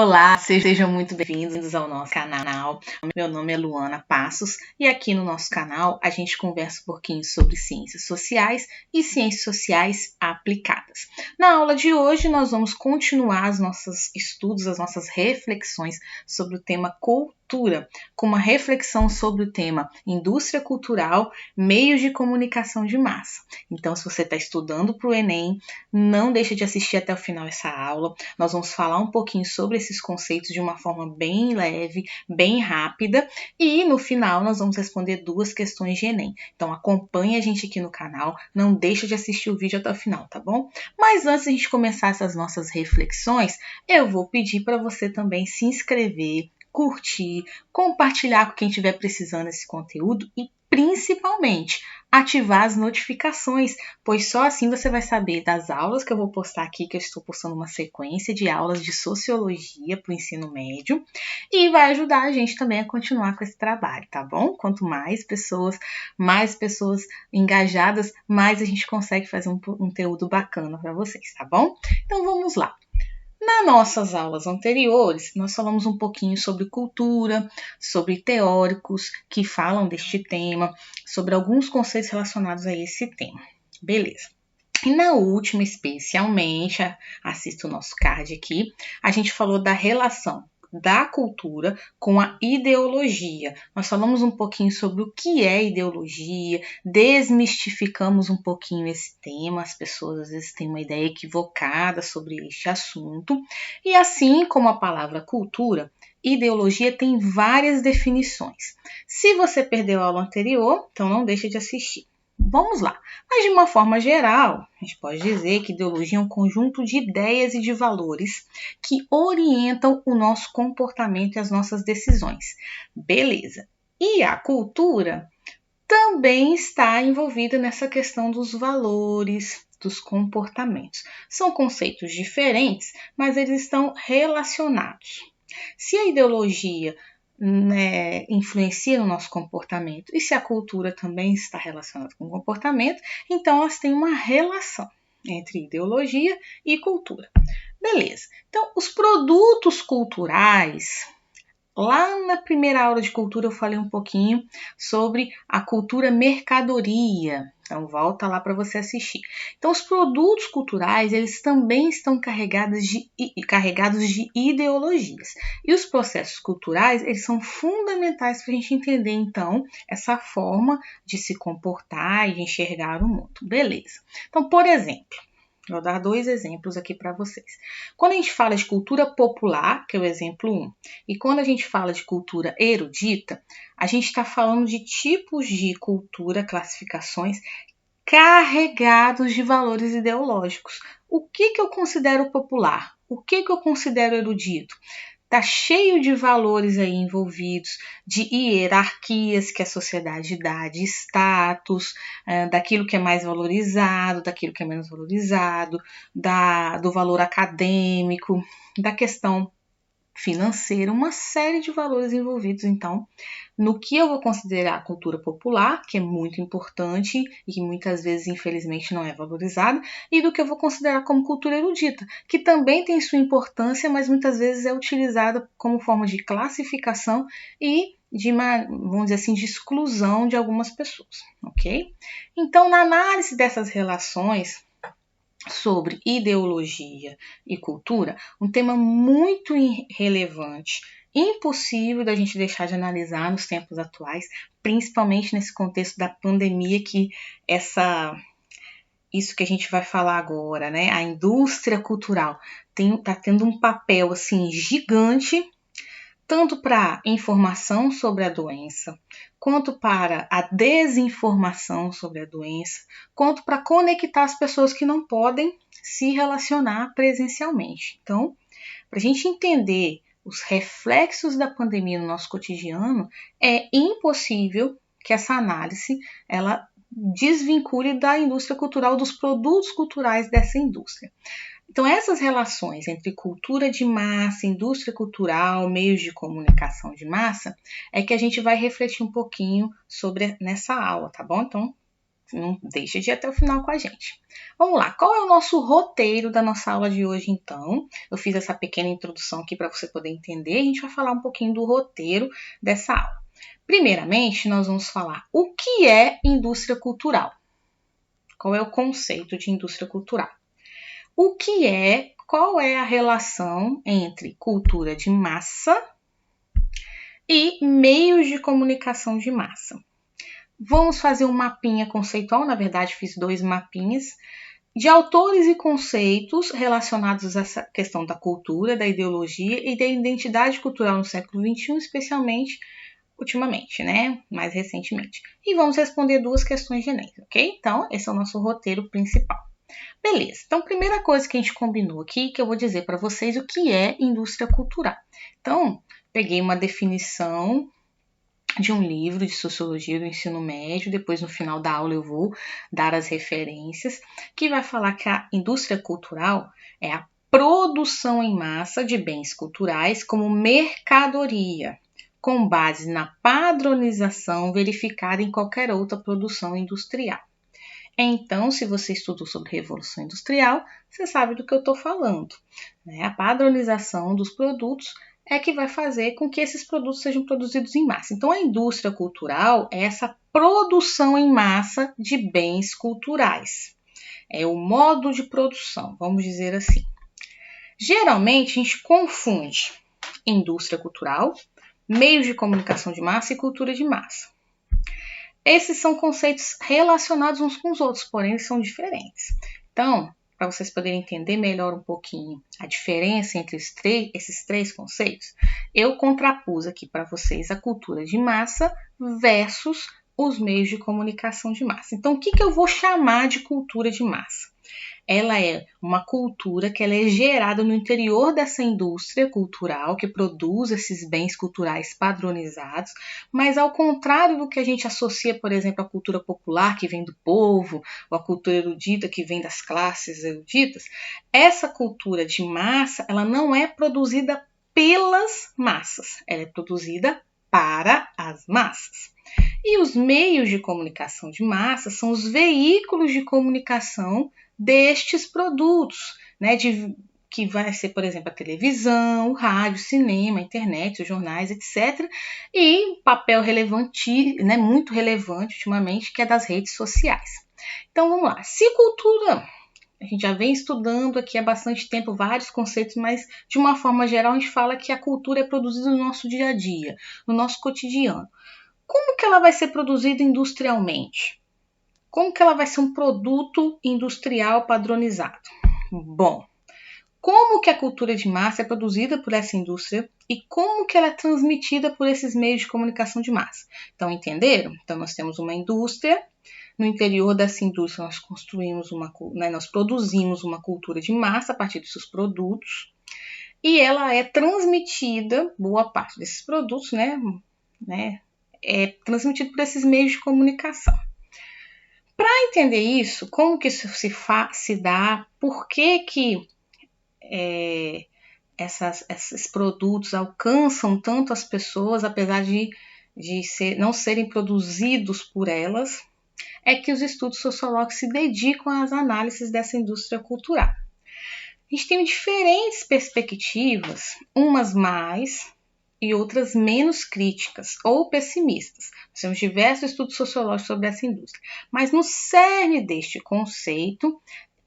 Olá, sejam muito bem-vindos ao nosso canal. Meu nome é Luana Passos e aqui no nosso canal a gente conversa um pouquinho sobre ciências sociais e ciências sociais aplicadas. Na aula de hoje nós vamos continuar os nossos estudos, as nossas reflexões sobre o tema cultura, com uma reflexão sobre o tema indústria cultural, meios de comunicação de massa. Então, se você está estudando para o Enem, não deixe de assistir até o final essa aula. Nós vamos falar um pouquinho sobre esses conceitos de uma forma bem leve, bem rápida, e no final nós vamos responder 2 questões de Enem. Então acompanhe a gente aqui no canal, não deixe de assistir o vídeo até o final, tá bom? Mas antes de a gente começar essas nossas reflexões, eu vou pedir para você também se inscrever, curtir, compartilhar com quem estiver precisando desse conteúdo e principalmente ativar as notificações, pois só assim você vai saber das aulas que eu vou postar aqui, que eu estou postando uma sequência de aulas de sociologia para o ensino médio e vai ajudar a gente também a continuar com esse trabalho, tá bom? Quanto mais pessoas engajadas, mais a gente consegue fazer um conteúdo bacana para vocês, tá bom? Então vamos lá. Nas nossas aulas anteriores, nós falamos um pouquinho sobre cultura, sobre teóricos que falam deste tema, sobre alguns conceitos relacionados a esse tema. Beleza. E na última, especialmente, assista o nosso card aqui, a gente falou da relação da cultura com a ideologia. Nós falamos um pouquinho sobre o que é ideologia, desmistificamos um pouquinho esse tema, as pessoas às vezes têm uma ideia equivocada sobre este assunto, e assim como a palavra cultura, ideologia tem várias definições. Se você perdeu a aula anterior, então não deixe de assistir. Vamos lá. Mas de uma forma geral, a gente pode dizer que ideologia é um conjunto de ideias e de valores que orientam o nosso comportamento e as nossas decisões. Beleza. E a cultura também está envolvida nessa questão dos valores, dos comportamentos. São conceitos diferentes, mas eles estão relacionados. Se a ideologia influencia no nosso comportamento e se a cultura também está relacionada com o comportamento, então elas têm uma relação entre ideologia e cultura. Beleza. Então, os produtos culturais, lá na primeira aula de cultura eu falei um pouquinho sobre a cultura mercadoria. Então, volta lá para você assistir. Então, os produtos culturais, eles também estão carregados de ideologias. E os processos culturais, eles são fundamentais para a gente entender, então, essa forma de se comportar e de enxergar o mundo. Beleza. Então, por exemplo, vou dar 2 exemplos aqui para vocês. Quando a gente fala de cultura popular, que é o exemplo 1, e quando a gente fala de cultura erudita, a gente está falando de tipos de cultura, classificações carregados de valores ideológicos. O que eu considero popular? O que eu considero erudito? Está cheio de valores aí envolvidos, de hierarquias que a sociedade dá, de status, daquilo que é mais valorizado, daquilo que é menos valorizado, do valor acadêmico, da questão financeira, uma série de valores envolvidos, então, no que eu vou considerar a cultura popular, que é muito importante e que muitas vezes, infelizmente, não é valorizada, e do que eu vou considerar como cultura erudita, que também tem sua importância, mas muitas vezes é utilizada como forma de classificação e de vamos dizer assim, de exclusão de algumas pessoas, ok? Então, na análise dessas relações sobre ideologia e cultura, um tema muito relevante, impossível da gente deixar de analisar nos tempos atuais, principalmente nesse contexto da pandemia, que isso que a gente vai falar agora, né? A indústria cultural está tendo um papel assim gigante, tanto para informação sobre a doença, quanto para a desinformação sobre a doença, quanto para conectar as pessoas que não podem se relacionar presencialmente. Então, para a gente entender os reflexos da pandemia no nosso cotidiano, é impossível que essa análise ela desvincule da indústria cultural, dos produtos culturais dessa indústria. Então, essas relações entre cultura de massa, indústria cultural, meios de comunicação de massa, é que a gente vai refletir um pouquinho sobre nessa aula, tá bom? Então, Não deixa de ir até o final com a gente. Vamos lá, qual é o nosso roteiro da nossa aula de hoje, então? Eu fiz essa pequena introdução aqui para você poder entender e a gente vai falar um pouquinho do roteiro dessa aula. Primeiramente, nós vamos falar o que é indústria cultural. Qual é o conceito de indústria cultural? Qual é a relação entre cultura de massa e meios de comunicação de massa? Vamos fazer um mapinha conceitual, na verdade fiz 2 mapinhas, de autores e conceitos relacionados a essa questão da cultura, da ideologia e da identidade cultural no século XXI, especialmente ultimamente, né? Mais recentemente. E vamos responder 2 questões de Enem, ok? Então, esse é o nosso roteiro principal. Beleza, então primeira coisa que a gente combinou aqui, que eu vou dizer para vocês o que é indústria cultural. Então, peguei uma definição de um livro de sociologia do ensino médio, depois no final da aula eu vou dar as referências, que vai falar que a indústria cultural é a produção em massa de bens culturais como mercadoria, com base na padronização verificada em qualquer outra produção industrial. Então, se você estudou sobre Revolução Industrial, você sabe do que eu estou falando, né? A padronização dos produtos é que vai fazer com que esses produtos sejam produzidos em massa. Então, a indústria cultural é essa produção em massa de bens culturais. É o modo de produção, vamos dizer assim. Geralmente, a gente confunde indústria cultural, meios de comunicação de massa e cultura de massa. Esses são conceitos relacionados uns com os outros, porém eles são diferentes. Então, para vocês poderem entender melhor um pouquinho a diferença entre esses 3 conceitos, eu contrapus aqui para vocês a cultura de massa versus os meios de comunicação de massa. Então, o que eu vou chamar de cultura de massa? Ela é uma cultura que ela é gerada no interior dessa indústria cultural que produz esses bens culturais padronizados, mas ao contrário do que a gente associa, por exemplo, à cultura popular que vem do povo, ou à cultura erudita que vem das classes eruditas, essa cultura de massa, ela não é produzida pelas massas, ela é produzida para as massas. E os meios de comunicação de massa são os veículos de comunicação destes produtos, né, que vai ser, por exemplo, a televisão, o rádio, o cinema, a internet, os jornais, etc. E papel relevante, né, muito relevante ultimamente, que é das redes sociais. Então, vamos lá. Se cultura, a gente já vem estudando aqui há bastante tempo vários conceitos, mas de uma forma geral a gente fala que a cultura é produzida no nosso dia a dia, no nosso cotidiano. Como que ela vai ser produzida industrialmente? Como que ela vai ser um produto industrial padronizado? Bom, como que a cultura de massa é produzida por essa indústria e como que ela é transmitida por esses meios de comunicação de massa? Então, entenderam? Então, nós temos uma indústria, no interior dessa indústria nós produzimos uma cultura de massa a partir dos seus produtos e ela é transmitida, boa parte desses produtos, é transmitida por esses meios de comunicação. Para entender isso, como que isso se dá, por que esses produtos alcançam tanto as pessoas, apesar de não serem produzidos por elas, é que os estudos sociológicos se dedicam às análises dessa indústria cultural. A gente tem diferentes perspectivas, umas mais e outras menos críticas ou pessimistas. Nós temos diversos estudos sociológicos sobre essa indústria. Mas no cerne deste conceito,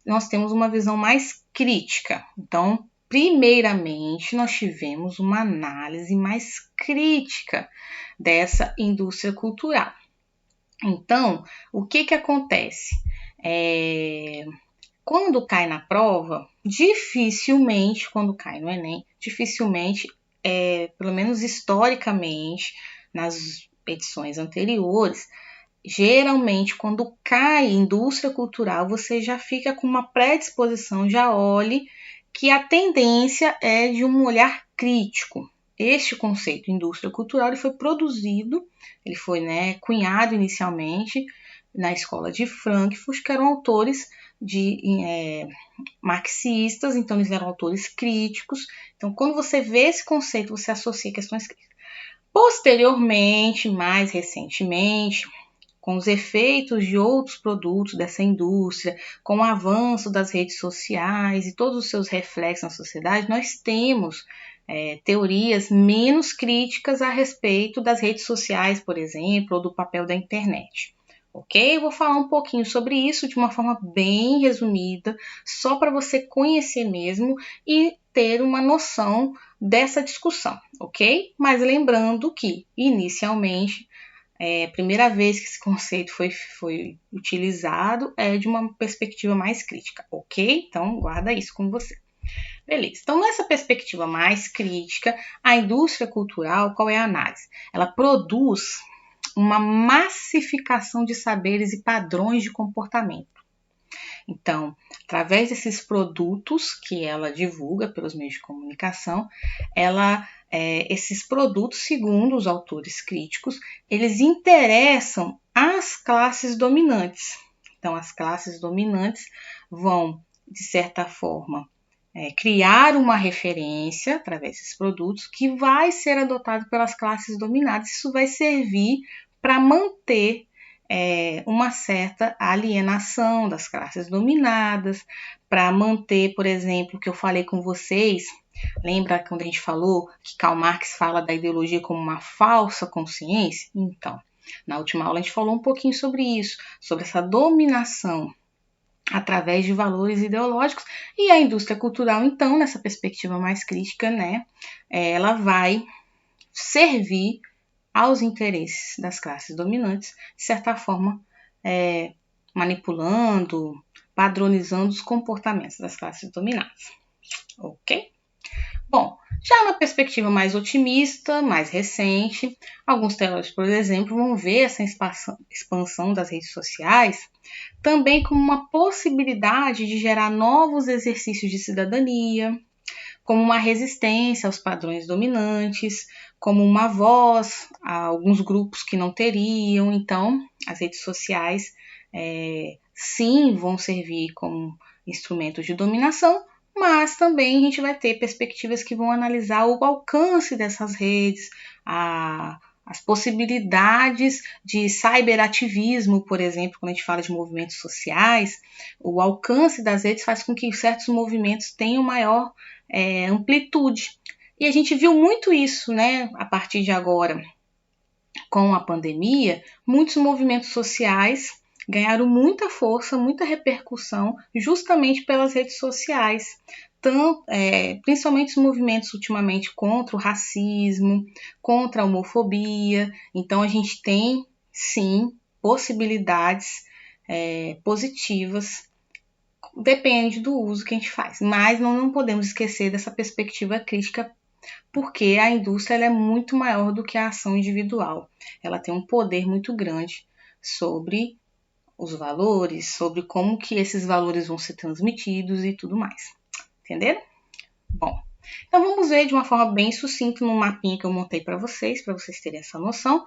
nós temos uma visão mais crítica. Então, primeiramente, nós tivemos uma análise mais crítica dessa indústria cultural. Então, o que acontece? Quando cai na prova, dificilmente, quando cai no Enem, dificilmente, pelo menos historicamente, nas edições anteriores, geralmente quando cai indústria cultural, você já fica com uma predisposição, já olhe que a tendência é de um olhar crítico. Este conceito, indústria cultural, ele foi produzido, ele foi cunhado inicialmente na escola de Frankfurt, que eram autores marxistas, então eles eram autores críticos. Então, quando você vê esse conceito, você associa questões críticas. Posteriormente, mais recentemente, com os efeitos de outros produtos dessa indústria, com o avanço das redes sociais e todos os seus reflexos na sociedade, nós temos teorias menos críticas a respeito das redes sociais, por exemplo, ou do papel da internet. Ok? Eu vou falar um pouquinho sobre isso de uma forma bem resumida, só para você conhecer mesmo e ter uma noção dessa discussão, ok? Mas lembrando que, inicialmente, a primeira vez que esse conceito foi utilizado é de uma perspectiva mais crítica, ok? Então, guarda isso com você. Beleza. Então, nessa perspectiva mais crítica, a indústria cultural, qual é a análise? Ela produz uma massificação de saberes e padrões de comportamento. Então, através desses produtos que ela divulga pelos meios de comunicação, esses produtos, segundo os autores críticos, eles interessam às classes dominantes. Então, as classes dominantes vão, de certa forma, criar uma referência através desses produtos que vai ser adotado pelas classes dominadas. Isso vai servir para manter uma certa alienação das classes dominadas, para manter, por exemplo, o que eu falei com vocês, lembra quando a gente falou que Karl Marx fala da ideologia como uma falsa consciência? Então, na última aula a gente falou um pouquinho sobre isso, sobre essa dominação através de valores ideológicos, e a indústria cultural, então, nessa perspectiva mais crítica, né, ela vai servir aos interesses das classes dominantes, de certa forma, manipulando, padronizando os comportamentos das classes dominadas. Ok? Bom, já na perspectiva mais otimista, mais recente, alguns teóricos, por exemplo, vão ver essa expansão das redes sociais também como uma possibilidade de gerar novos exercícios de cidadania, como uma resistência aos padrões dominantes, como uma voz a alguns grupos que não teriam. Então, as redes sociais sim vão servir como instrumentos de dominação, mas também a gente vai ter perspectivas que vão analisar o alcance dessas redes, as possibilidades de cyberativismo, por exemplo, quando a gente fala de movimentos sociais, o alcance das redes faz com que certos movimentos tenham maior amplitude. E a gente viu muito isso, né, a partir de agora, com a pandemia, muitos movimentos sociais ganharam muita força, muita repercussão, justamente pelas redes sociais. Principalmente os movimentos ultimamente contra o racismo, contra a homofobia. Então, a gente tem, sim, possibilidades positivas, depende do uso que a gente faz. Mas não podemos esquecer dessa perspectiva crítica, porque a indústria ela é muito maior do que a ação individual. Ela tem um poder muito grande sobre os valores, sobre como que esses valores vão ser transmitidos e tudo mais. Entenderam? Bom, então vamos ver de uma forma bem sucinta no mapinha que eu montei para vocês terem essa noção,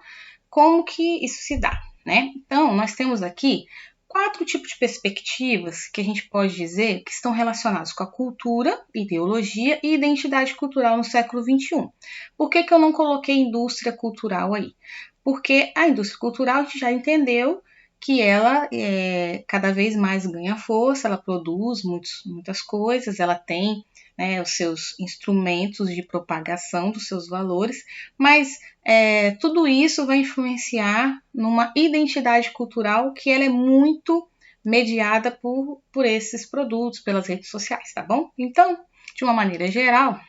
como que isso se dá, né? Então, nós temos aqui 4 tipos de perspectivas que a gente pode dizer que estão relacionados com a cultura, ideologia e identidade cultural no século XXI. Por que eu não coloquei indústria cultural aí? Porque a indústria cultural a gente já entendeu que ela cada vez mais ganha força, ela produz muitas coisas, ela tem os seus instrumentos de propagação dos seus valores, mas tudo isso vai influenciar numa identidade cultural que ela é muito mediada por esses produtos, pelas redes sociais, tá bom? Então, de uma maneira geral,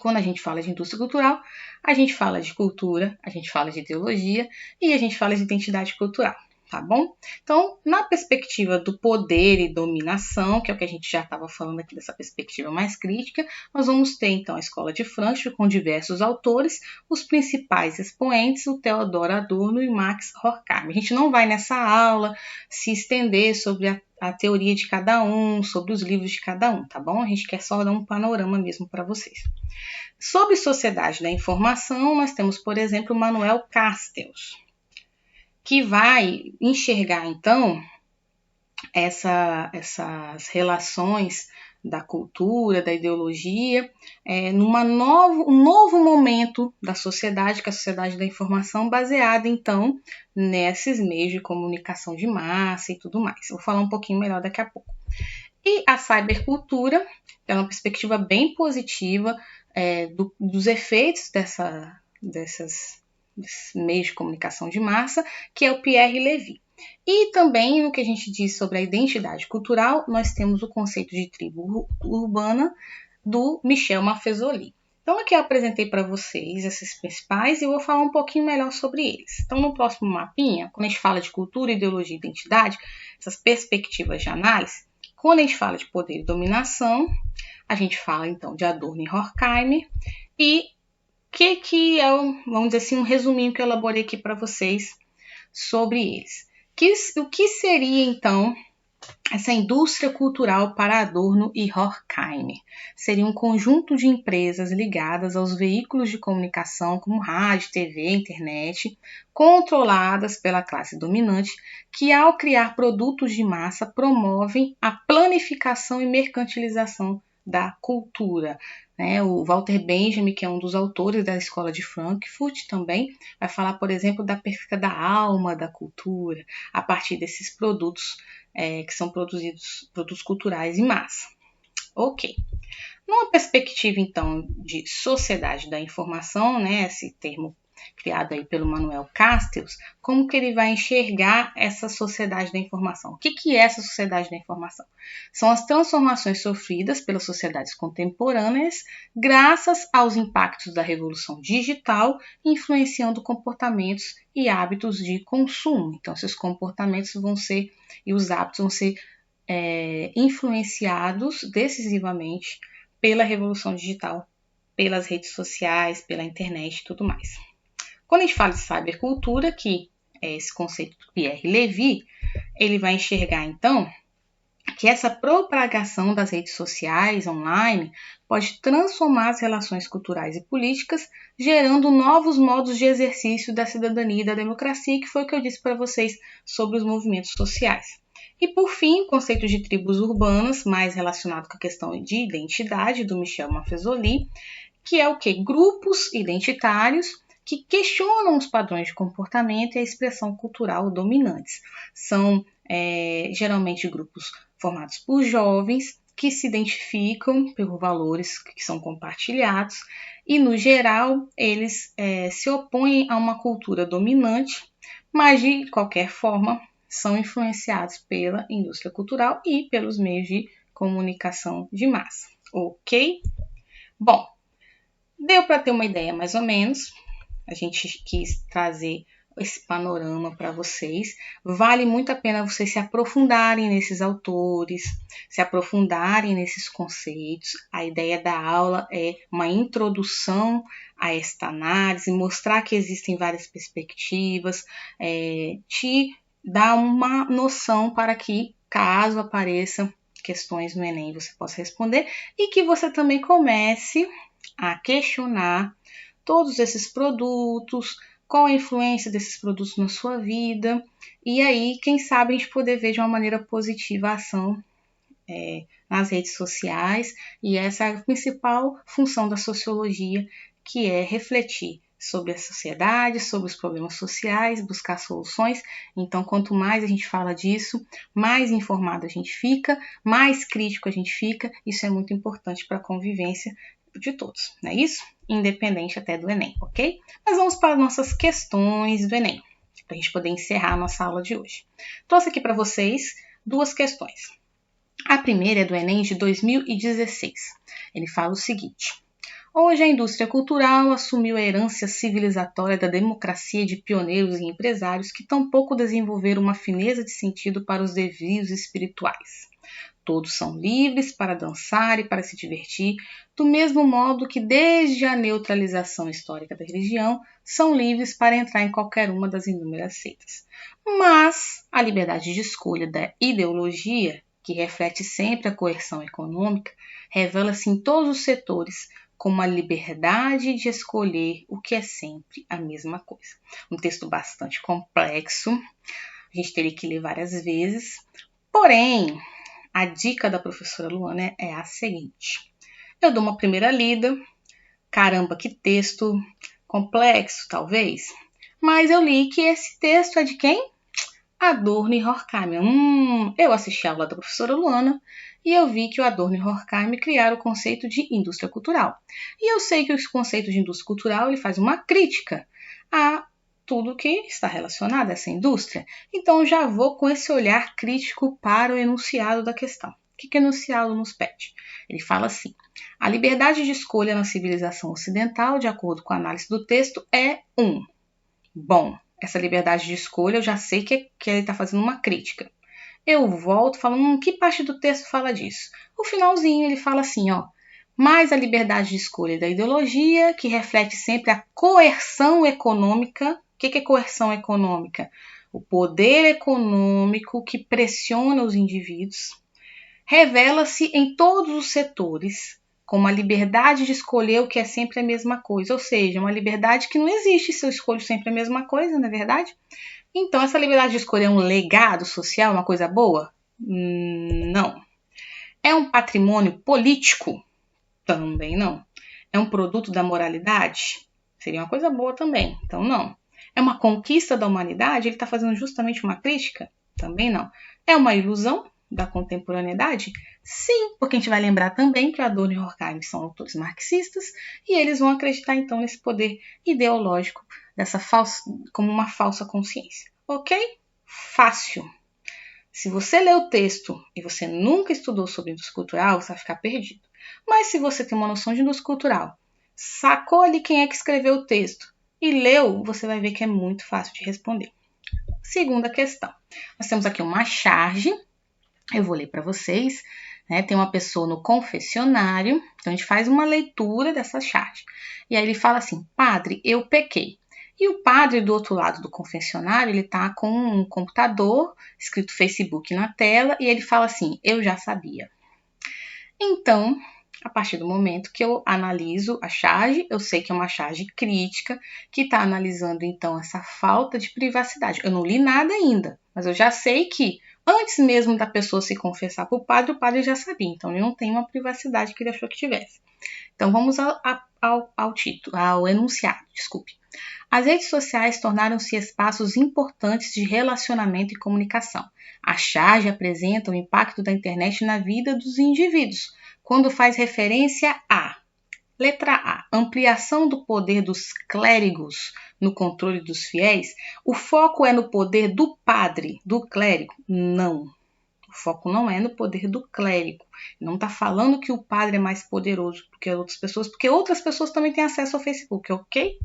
quando a gente fala de indústria cultural, a gente fala de cultura, a gente fala de ideologia e a gente fala de identidade cultural. Tá bom? Então, na perspectiva do poder e dominação, que é o que a gente já estava falando aqui dessa perspectiva mais crítica, nós vamos ter, então, a Escola de Frankfurt com diversos autores, os principais expoentes, o Theodor Adorno e Max Horkheimer. A gente não vai nessa aula se estender sobre a teoria de cada um, sobre os livros de cada um, tá bom? A gente quer só dar um panorama mesmo para vocês. Sobre sociedade da informação, nós temos, por exemplo, o Manuel Castells, que vai enxergar, então, essas relações da cultura, da ideologia, um novo momento da sociedade, que é a sociedade da informação, baseada, então, nesses meios de comunicação de massa e tudo mais. Vou falar um pouquinho melhor daqui a pouco. E a cybercultura é uma perspectiva bem positiva dos efeitos desses meios de comunicação de massa, que é o Pierre Levy. E também no que a gente diz sobre a identidade cultural, nós temos o conceito de tribo urbana do Michel Maffezoli. Então aqui eu apresentei para vocês esses principais e eu vou falar um pouquinho melhor sobre eles. Então no próximo mapinha, quando a gente fala de cultura, ideologia e identidade, essas perspectivas de análise, quando a gente fala de poder e dominação, a gente fala então de Adorno e Horkheimer e que é, vamos dizer assim, um resuminho que eu elaborei aqui para vocês sobre eles. O que seria então essa indústria cultural para Adorno e Horkheimer? Seria um conjunto de empresas ligadas aos veículos de comunicação como rádio, TV, internet, controladas pela classe dominante, que ao criar produtos de massa promovem a planificação e mercantilização da cultura. O Walter Benjamin, que é um dos autores da Escola de Frankfurt também, vai falar, por exemplo, da perca da alma da cultura, a partir desses produtos que são produtos culturais em massa. Ok. Numa perspectiva, então, de sociedade da informação, esse termo criado aí pelo Manuel Castells, como que ele vai enxergar essa sociedade da informação? O que é essa sociedade da informação? São as transformações sofridas pelas sociedades contemporâneas graças aos impactos da revolução digital, influenciando comportamentos e hábitos de consumo. Então, esses comportamentos e os hábitos vão ser influenciados decisivamente pela revolução digital, pelas redes sociais, pela internet e tudo mais. Quando a gente fala de cybercultura, que é esse conceito do Pierre Levy, ele vai enxergar, então, que essa propagação das redes sociais online pode transformar as relações culturais e políticas, gerando novos modos de exercício da cidadania e da democracia, que foi o que eu disse para vocês sobre os movimentos sociais. E, por fim, o conceito de tribos urbanas, mais relacionado com a questão de identidade, do Michel Maffezoli, que é o quê? Grupos identitários que questionam os padrões de comportamento e a expressão cultural dominantes. São geralmente grupos formados por jovens que se identificam por valores que são compartilhados e, no geral, eles se opõem a uma cultura dominante, mas, de qualquer forma, são influenciados pela indústria cultural e pelos meios de comunicação de massa. Ok? Bom, deu para ter uma ideia mais ou menos. A gente quis trazer esse panorama para vocês. Vale muito a pena vocês se aprofundarem nesses autores, se aprofundarem nesses conceitos. A ideia da aula é uma introdução a esta análise, mostrar que existem várias perspectivas, te dar uma noção para que, caso apareçam questões no Enem, você possa responder e que você também comece a questionar todos esses produtos, qual a influência desses produtos na sua vida, e aí, quem sabe, a gente poder ver de uma maneira positiva a ação nas redes sociais, e essa é a principal função da sociologia, que é refletir sobre a sociedade, sobre os problemas sociais, buscar soluções. Então, quanto mais a gente fala disso, mais informado a gente fica, mais crítico a gente fica, isso é muito importante para a convivência de todos, não é isso? Independente até do Enem, ok? Mas vamos para nossas questões do Enem, para a gente poder encerrar a nossa aula de hoje. Trouxe aqui para vocês duas questões. A primeira é do Enem de 2016. Ele fala o seguinte: hoje a indústria cultural assumiu a herança civilizatória da democracia de pioneiros e empresários que tampouco desenvolveram uma fineza de sentido para os desvios espirituais. Todos são livres para dançar e para se divertir, do mesmo modo que, desde a neutralização histórica da religião, são livres para entrar em qualquer uma das inúmeras seitas. Mas a liberdade de escolha da ideologia, que reflete sempre a coerção econômica, revela-se em todos os setores como a liberdade de escolher o que é sempre a mesma coisa. Um texto bastante complexo, a gente teria que ler várias vezes, porém, a dica da professora Luana é a seguinte. Eu dou uma primeira lida, caramba, que texto complexo, talvez, mas eu li que esse texto é de quem? Adorno e Horkheimer. Eu assisti a aula da professora Luana e eu vi que o Adorno e Horkheimer criaram o conceito de indústria cultural. E eu sei que o conceito de indústria cultural ele faz uma crítica a tudo que está relacionado a essa indústria. Então já vou com esse olhar crítico para o enunciado da questão. O que o enunciado nos pede? Ele fala assim: a liberdade de escolha na civilização ocidental, de acordo com a análise do texto, é bom. Essa liberdade de escolha, eu já sei que ele está fazendo uma crítica. Eu volto falando, que parte do texto fala disso? O finalzinho ele fala assim, mais a liberdade de escolha da ideologia, que reflete sempre a coerção econômica. O que é coerção econômica? O poder econômico que pressiona os indivíduos, revela-se em todos os setores, como a liberdade de escolher o que é sempre a mesma coisa, ou seja, uma liberdade que não existe se eu escolho sempre a mesma coisa, não é verdade? Então, essa liberdade de escolher é um legado social, uma coisa boa? Não. É um patrimônio político? Também não. É um produto da moralidade? Seria uma coisa boa também, então não. É uma conquista da humanidade? Ele está fazendo justamente uma crítica? Também não. É uma ilusão da contemporaneidade? Sim, porque a gente vai lembrar também que Adorno e Horkheimer são autores marxistas e eles vão acreditar então nesse poder ideológico como uma falsa consciência. Ok? Fácil. Se você lê o texto e você nunca estudou sobre indústria cultural, você vai ficar perdido. Mas se você tem uma noção de indústria cultural, sacou ali quem é que escreveu o texto e leu, você vai ver que é muito fácil de responder. Segunda questão. Nós temos aqui uma charge. Eu vou ler para vocês, né? Tem uma pessoa no confessionário, então a gente faz uma leitura dessa charge. E aí ele fala assim, padre, eu pequei. E o padre do outro lado do confessionário, ele tá com um computador, escrito Facebook na tela, e ele fala assim, eu já sabia. Então, a partir do momento que eu analiso a charge, eu sei que é uma charge crítica, que está analisando então essa falta de privacidade. Eu não li nada ainda, mas eu já sei que antes mesmo da pessoa se confessar para o padre já sabia. Então, ele não tem uma privacidade que ele achou que tivesse. Então, vamos ao enunciado, desculpe. As redes sociais tornaram-se espaços importantes de relacionamento e comunicação. A charge apresenta o impacto da internet na vida dos indivíduos, quando faz referência a letra A, ampliação do poder dos clérigos no controle dos fiéis. O foco é no poder do padre, do clérigo? Não. O foco não é no poder do clérigo. Não está falando que o padre é mais poderoso do que outras pessoas, porque outras pessoas também têm acesso ao Facebook, ok?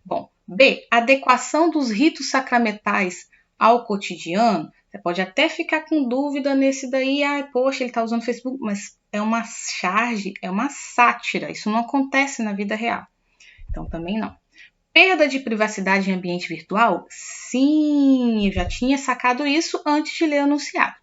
Bom, B, adequação dos ritos sacramentais ao cotidiano. Você pode até ficar com dúvida nesse daí, poxa, ele está usando o Facebook, mas é uma charge, é uma sátira, isso não acontece na vida real. Então, também não. Perda de privacidade em ambiente virtual? Sim, eu já tinha sacado isso antes de ler o enunciado.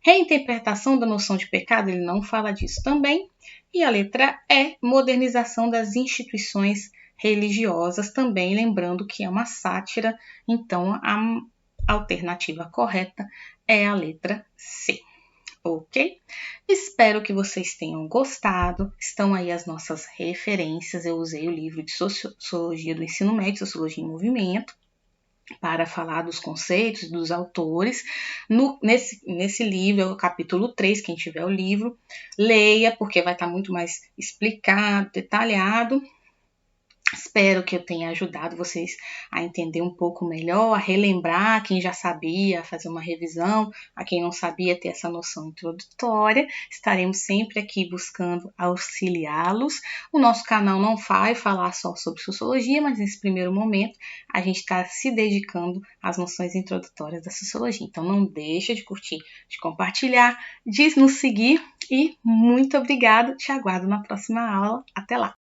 Reinterpretação da noção de pecado? Ele não fala disso também. E a letra E, modernização das instituições religiosas, também lembrando que é uma sátira, então a alternativa correta é a letra C. Ok? Espero que vocês tenham gostado. Estão aí as nossas referências. Eu usei o livro de Sociologia do Ensino Médio, Sociologia em Movimento, para falar dos conceitos, dos autores. Nesse livro, é o capítulo 3, quem tiver o livro, leia, porque vai estar muito mais explicado, detalhado. Espero que eu tenha ajudado vocês a entender um pouco melhor, a relembrar quem já sabia, a fazer uma revisão, a quem não sabia ter essa noção introdutória. Estaremos sempre aqui buscando auxiliá-los. O nosso canal não vai falar só sobre sociologia, mas nesse primeiro momento a gente está se dedicando às noções introdutórias da sociologia. Então não deixa de curtir, de compartilhar, de nos seguir e muito obrigado. Te aguardo na próxima aula. Até lá!